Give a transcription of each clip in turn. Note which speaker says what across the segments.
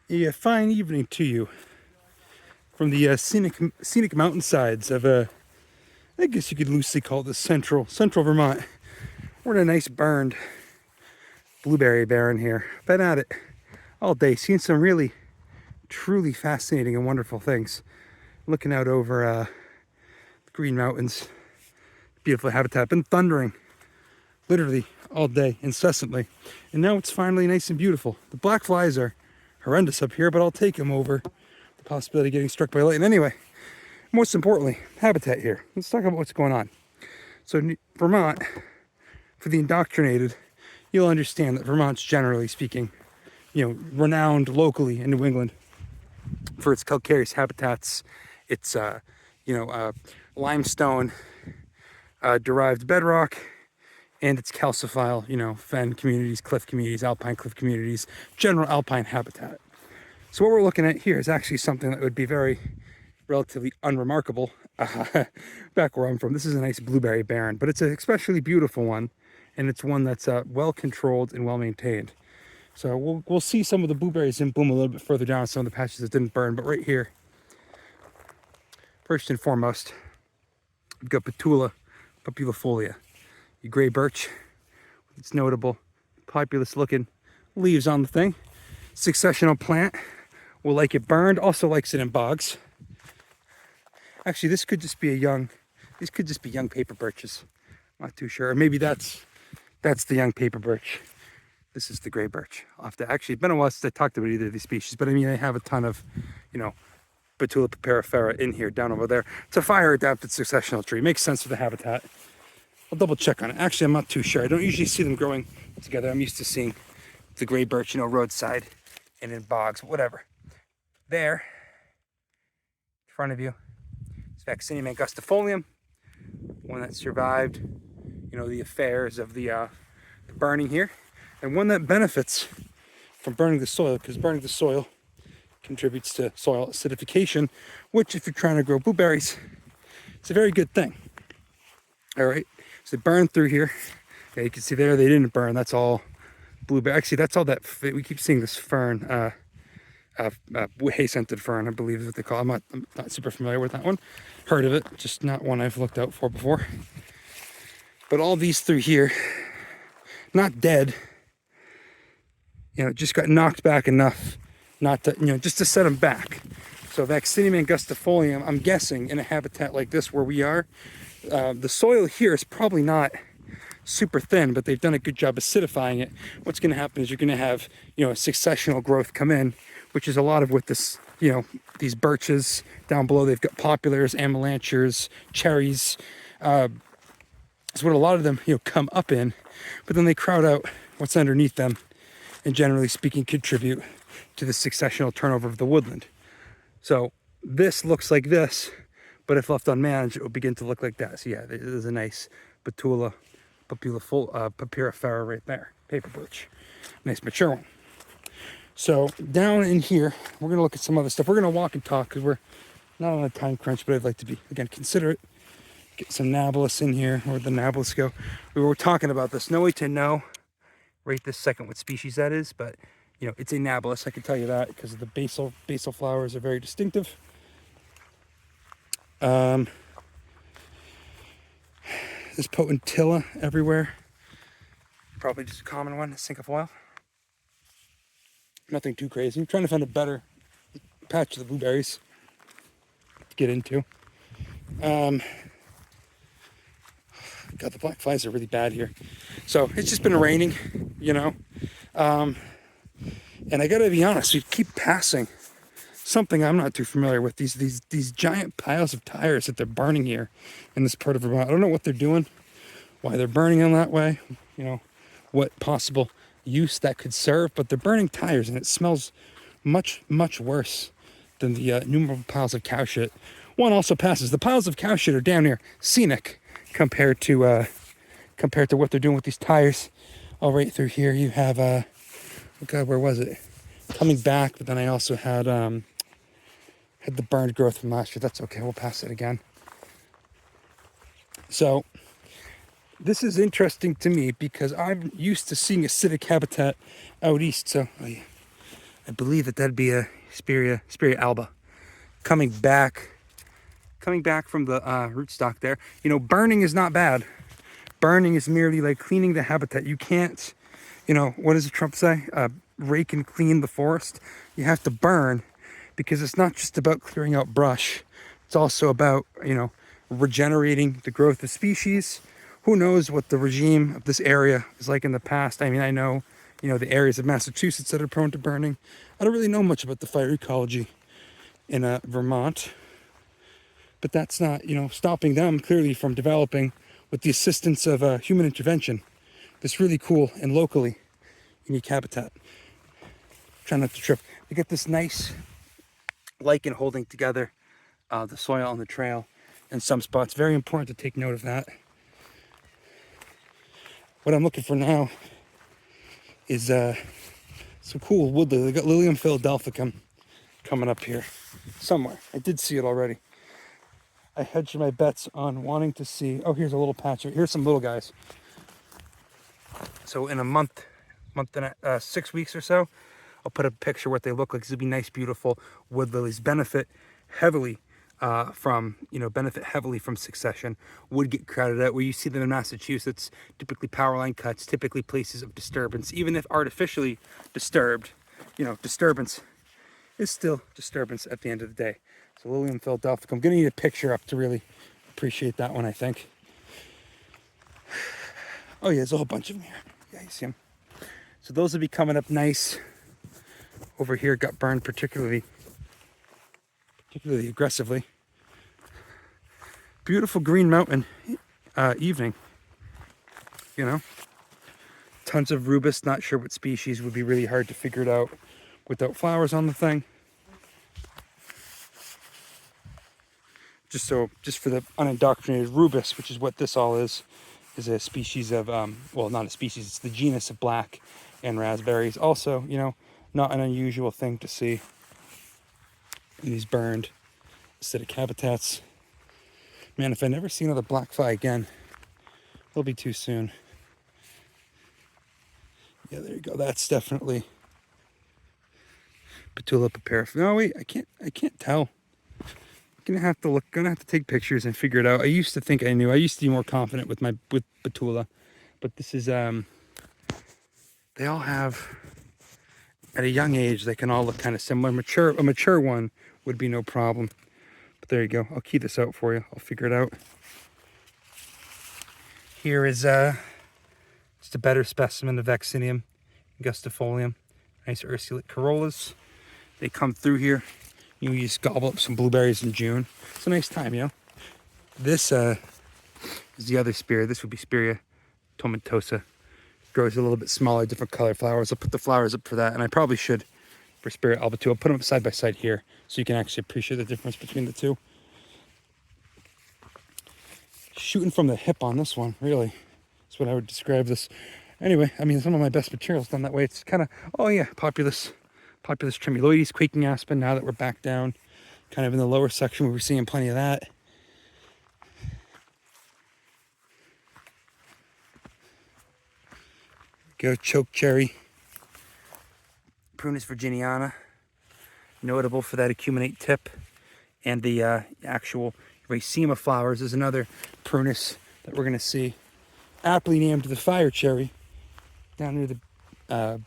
Speaker 1: A fine evening to you from the scenic mountainsides of I guess you could loosely call this central Vermont. We're in a nice burned blueberry barren here. Been at it all day, seen some really truly fascinating and wonderful things. Looking out over the Green Mountains, beautiful habitat. Been thundering literally all day, incessantly, and now it's finally nice and beautiful. The black flies are horrendous up here, but I'll take them over the possibility of getting struck by lightning. Anyway, most importantly, habitat here. Let's talk about what's going on. So Vermont, for the indoctrinated, you'll understand that Vermont's, generally speaking, renowned locally in New England for its calcareous habitats, its limestone derived bedrock, and its calciphile, fen communities, cliff communities, alpine cliff communities, general alpine habitat. So what we're looking at here is actually something that would be very relatively unremarkable back where I'm from. This is a nice blueberry barren, but it's an especially beautiful one, and it's one that's well controlled and well maintained. So we'll see some of the blueberries in bloom a little bit further down, some of the patches that didn't burn, but right here, first and foremost, we've got Betula populifolia, your gray birch. It's notable, populous looking leaves on the thing. Successional plant, will like it burned, also likes it in bogs. Actually, these could just be young paper birches. Not too sure. Or maybe that's the young paper birch. This is the gray birch. Actually, it's been a while since I talked about either of these species, but I mean, I have a ton of, Betula papyrifera in here, down over there. It's a fire-adapted successional tree. Makes sense for the habitat. I'll double check on it. Actually, I'm not too sure. I don't usually see them growing together. I'm used to seeing the gray birch, roadside and in bogs, whatever. There, in front of you, is Vaccinium angustifolium, one that survived, the affairs of the burning here, and one that benefits from burning the soil, because burning the soil contributes to soil acidification, which, if you're trying to grow blueberries, it's a very good thing. All right, so they burn through here. Yeah, you can see there they didn't burn. That's all blueberry. Actually, that's all that we keep seeing this fern, hay-scented fern, I believe is what they call it. I'm not super familiar with that one. Heard of it, just not one I've looked out for before. But all these through here, not dead, just got knocked back enough not to, just to set them back. So Vaccinium angustifolium, I'm guessing in a habitat like this where we are, the soil here is probably not super thin, but they've done a good job acidifying it. What's going to happen is you're going to have, a successional growth come in, which is a lot of what this, these birches down below. They've got poplars, amelanchers, cherries. It's what a lot of them, come up in, but then they crowd out what's underneath them, and generally speaking, contribute to the successional turnover of the woodland. So this looks like this, but if left unmanaged, it will begin to look like that. So yeah, there's a nice Betula papyrifera right there, paper birch, nice mature one. So down in here, we're gonna look at some other stuff. We're gonna walk and talk because we're not on a time crunch, but I'd like to be, again, considerate. Get some nablus in here. Where'd the nablus go? We were talking about this. No way to know right this second what species that is, but it's a nablus. I can tell you that because the basal flowers are very distinctive. There's potentilla everywhere. Probably just a common one, cinquefoil. Nothing too crazy. I'm trying to find a better patch of the blueberries to get into. God, the black flies are really bad here. So it's just been raining, and I gotta be honest, we keep passing something I'm not too familiar with. These giant piles of tires that they're burning here in this part of Vermont. I don't know what they're doing, why they're burning them that way, what possible use that could serve, but they're burning tires and it smells much, much worse than the innumerable piles of cow shit. One also passes. The piles of cow shit are down here scenic compared to what they're doing with these tires. All right through here you have oh God, where was it? Coming back, but then I also had the burned growth from last year. That's okay, we'll pass it again. So this is interesting to me because I'm used to seeing acidic habitat out east. So I I believe that'd be a Spirea alba coming back from the rootstock there. You know, burning is not bad. Burning is merely like cleaning the habitat. You can't, you know, what does Trump say? Rake and clean the forest. You have to burn, because it's not just about clearing out brush. It's also about, you know, regenerating the growth of species. Who knows what the regime of this area is like in the past? I mean, I know, you know, the areas of Massachusetts that are prone to burning. I don't really know much about the fire ecology in Vermont, but that's not, you know, stopping them clearly from developing, with the assistance of human intervention, this really cool and locally unique habitat. Try not to trip. You get this nice lichen holding together the soil on the trail in some spots. Very important to take note of that. What I'm looking for now is some cool wood lily. They got Lilium philadelphicum coming up here somewhere. I did see it already. I hedged my bets on wanting to see. Oh, here's a little patch. Here's some little guys. So in a month and 6 weeks or so, I'll put a picture of what they look like. These will be nice, beautiful wood lilies. Benefit heavily from succession. Would get crowded out. Where you see them in Massachusetts, typically power line cuts, typically places of disturbance. Even if artificially disturbed, you know, disturbance is still disturbance at the end of the day. So Lilium philadelphicum. I'm gonna need a picture up to really appreciate that one, I think. Oh yeah, there's a whole bunch of them here. Yeah, you see them. So those will be coming up nice. Over here got burned particularly aggressively. Beautiful green mountain evening, you know. Tons of rubus, not sure what species, would be really hard to figure it out without flowers on the thing. Just for the unindoctrinated, rubus, which is what this all is a species of, well, not a species, it's the genus of black and raspberries. Also, you know, not an unusual thing to see in these burned acidic habitats. Man, if I never see another black fly again, it'll be too soon. Yeah, there you go. That's definitely Petula papyrus. No, wait, I can't tell. Gonna have to take pictures and figure it out. I used to think I knew. I used to be more confident with Petula, but this is they all have, at a young age, they can all look kind of similar. A mature one would be no problem. But there you go. I'll key this out for you. I'll figure it out. Here is just a better specimen of Vaccinium angustifolium. Nice ursulate corollas. They come through here. You just gobble up some blueberries in June. It's a nice time, you know. This is the other Spirea. This would be Spirea tomentosa. Grows a little bit smaller, different color flowers. I'll put the flowers up for that, and I probably should for Spirea alba too. I'll put them side by side here so you can actually appreciate the difference between the two. Shooting from the hip on this one, really. That's what I would describe this. Anyway, I mean, some of my best materials done that way. It's kind of, oh yeah, populus tremuloides, quaking aspen. Now that we're back down kind of in the lower section, we were seeing plenty of that. Go choke cherry, Prunus virginiana, notable for that acuminate tip, and the actual racema flowers is another Prunus that we're going to see, aptly named the fire cherry, down near the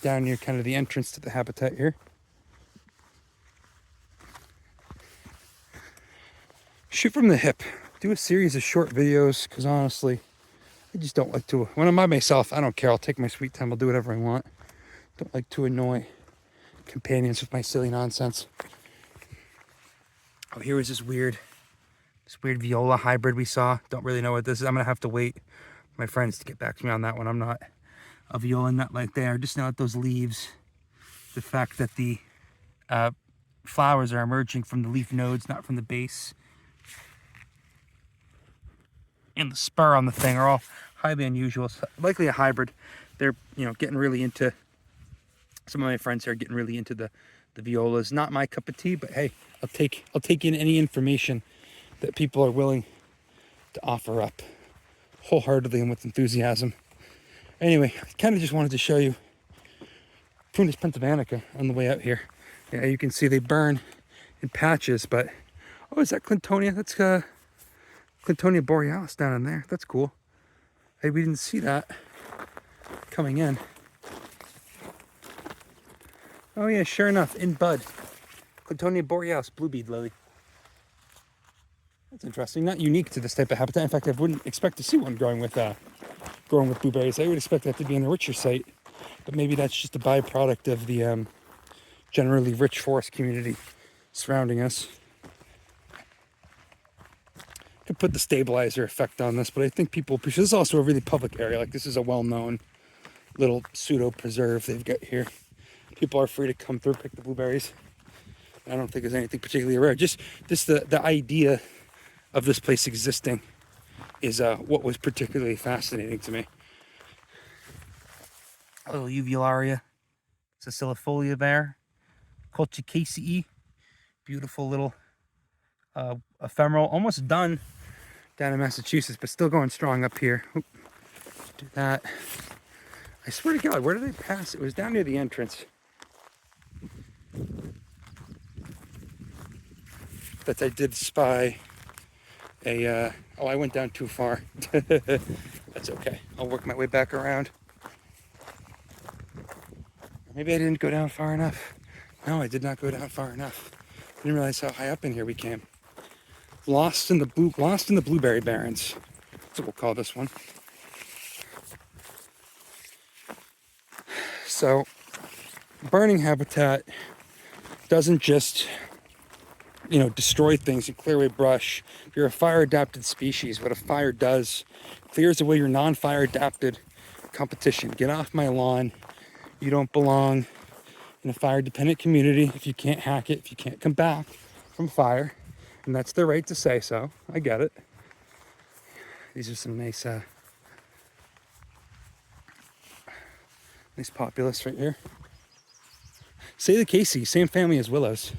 Speaker 1: down near kind of the entrance to the habitat here. Shoot from the hip. Do a series of short videos, because honestly, I just don't like to, when I'm by myself, I don't care. I'll take my sweet time. I'll do whatever I want. Don't like to annoy companions with my silly nonsense. Oh, here was this weird viola hybrid we saw. Don't really know what this is. I'm going to have to wait for my friends to get back to me on that one. I'm not a viola nut like they are. Just know that those leaves, the fact that the flowers are emerging from the leaf nodes, not from the base, and the spur on the thing are all highly unusual. So likely a hybrid. They're, you know, getting really into, some of my friends here are getting really into the violas. Not my cup of tea, but hey, I'll take in any information that people are willing to offer up wholeheartedly and with enthusiasm. Anyway, I kind of just wanted to show you Prunus pennsylvanica on the way out here. Yeah, you can see they burn in patches, but oh, is that Clintonia? That's Clintonia borealis down in there. That's cool. Hey, we didn't see that coming in. Oh yeah, sure enough, in bud. Clintonia borealis, blue bead lily. That's interesting. Not unique to this type of habitat. In fact, I wouldn't expect to see one growing with blueberries. I would expect that to be in a richer site, but maybe that's just a byproduct of the generally rich forest community surrounding us. Could put the stabilizer effect on this, but I think people, because this is also a really public area. Like, this is a well-known little pseudo preserve they've got here. People are free to come through, pick the blueberries. I don't think there's anything particularly rare. Just the idea of this place existing is what was particularly fascinating to me. A little uvularia, sicilifolia there, colchicacea, beautiful little ephemeral, almost done down in Massachusetts, but still going strong up here. Oop, do that. I swear to God, where did they pass? It was down near the entrance. That I did spy a, oh, I went down too far. That's okay. I'll work my way back around. Maybe I didn't go down far enough. No, I did not go down far enough. I didn't realize how high up in here we came. Lost in the blueberry barrens. That's what we'll call this one. So, burning habitat doesn't just, you know, destroy things and clear away brush. If you're a fire adapted species, what a fire does, clears away your non-fire adapted competition. Get off my lawn. You don't belong in a fire dependent community if you can't hack it, if you can't come back from fire. And that's their right to say so. I get it. These are some nice nice populace right here. Say the Casey, same family as willows.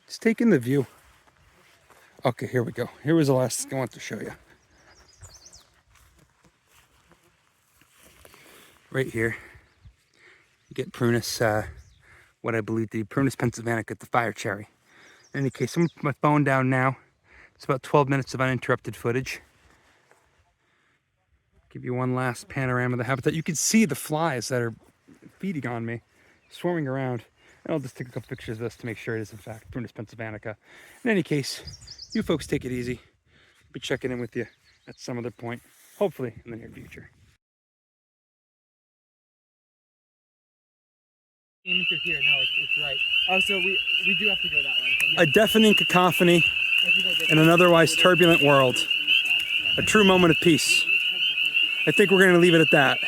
Speaker 1: Just taking the view. Okay, here we go. Here was the last thing I want to show you. Right here, you get Prunus, what I believe to be Prunus pennsylvanica, the fire cherry. In any case, I'm gonna put my phone down now. It's about 12 minutes of uninterrupted footage. Give you one last panorama of the habitat. You can see the flies that are feeding on me, swarming around. And I'll just take a couple pictures of this to make sure it is in fact Prunus pennsylvanica. In any case, you folks take it easy. I'll be checking in with you at some other point, hopefully in the near future.
Speaker 2: Aiming through here, no, it's right. Oh, so we do have to go that way.
Speaker 1: A deafening cacophony in an otherwise turbulent world. A true moment of peace. I think we're going to leave it at that.